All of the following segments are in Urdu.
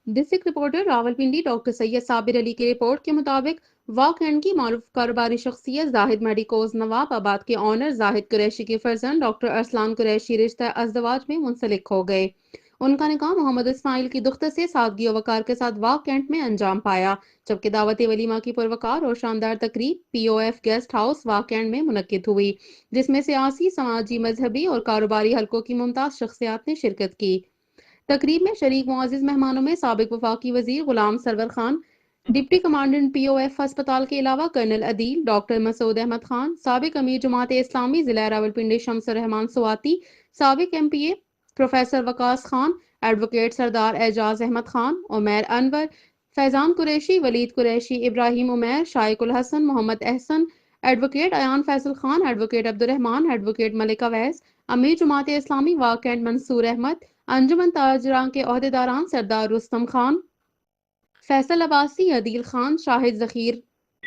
District reporter Rawalpindi doctor Syed Sabir علی کی رپورٹ کے مطابق واک اینڈ کی معروف کاروباری شخصیت زاہد میڈیکوز نواب آباد کے آنر زاہد قریشی کے فرزند ڈاکٹر ارسلان قریشی رشتہ ازدواج میں منسلک ہو گئے۔ ان کا نکاح محمد اسماعیل کی دختر سے سادگی و وقار کے ساتھ واک کینٹ میں انجام پایا، جبکہ دعوت ولیمہ کی پروقار اور شاندار تقریب P O F guest house Wah Cantt میں منعقد ہوئی، جس میں سیاسی، سماجی، مذہبی اور کاروباری حلقوں کی ممتاز شخصیات نے شرکت کی۔ تقریب میں شریک معزز مہمانوں میں سابق وفاقی وزیر غلام سرور خان، ڈپٹی کمانڈنٹ پی او ایف ہسپتال کے علاوہ کرنل عدیل، ڈاکٹر مسعود احمد خان، سابق امیر جماعت اسلامی ضلع راولپنڈی شمس الرحمان سواتی، سابق M P A professor Waqas Khan, advocate Sardar Ijaz Ahmad Khan, Umair Anwar, Faizan Qureshi, Walid Qureshi, Ibrahim Umair, Shaiq Ulhassan, Muhammad Ahsan, advocate Ayan Faisal Khan, advocate Abdulrahman, advocate Malik Awais, امیر جماعت اسلامی واک کینٹ منصور احمد، انجمن تاجران کے عہدیداران Sardar Rustam Khan, Faisal Abbasi, Adeel Khan, Shahid Zakheer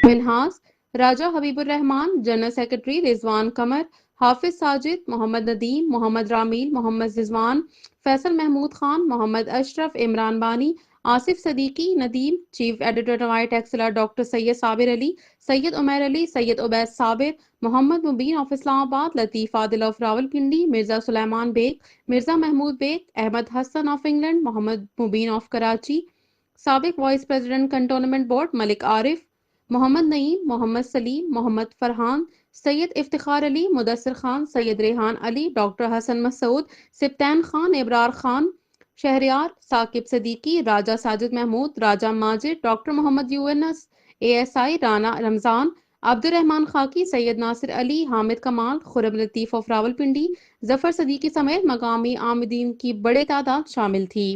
Minhas, Raja Habib Urrehman, general secretary Rizwan Qamar, Hafiz Sajid, Muhammad Nadeem, Muhammad رامیل، Muhammad Rizwan, Faisal Mahmood Khan, Muhammad Ashraf, Imran Bani, Asif Siddiqui, Nadeem, chief editor Nawae Taxila doctor Syed Sabir Ali, Syed Umair Ali, Syed Ubaid Sabir, Muhammad Mubeen of Islamabad, Latif Adil of Rawalpindi, Mirza Sulaiman Baig, Mirza Mehmood Baig, Ahmed Hassan of England, Muhammad Mubeen of Karachi, سابق vice president cantonment board Malik Arif, Muhammad Naeem, Muhammad Saleem, Muhammad Farhan, Syed Iftikhar Ali, Mudassar Khan, Syed Rehan Ali, doctor Hassan Masood, Sibtain Khan, Abrar Khan, Shehryar, Saqib Siddiqui, Raja Sajid Mehmood, Raja Majid, doctor Muhammad Younis, A S I Rana Ramzan, Abdul Rehman Khaki, Syed Nasir Ali, Hamid Kamal, Khurram Latif of Rawalpindi, Zafar Siddiqui سمیت مقامی عامدین کی بڑے تعداد شامل تھی۔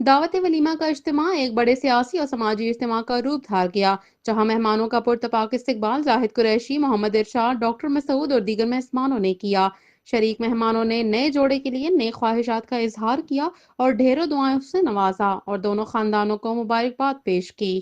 دعوت ولیمہ کا اجتماع ایک بڑے سیاسی اور سماجی اجتماع کا روپ دھار گیا، جہاں مہمانوں کا پرتپاک استقبال زاہد قریشی، محمد ارشاد، ڈاکٹر مسعود اور دیگر مہمانوں نے کیا۔ شریک مہمانوں نے نئے جوڑے کے لیے نیک خواہشات کا اظہار کیا اور ڈھیروں دعائوں سے نوازا اور دونوں خاندانوں کو مبارکباد پیش کی۔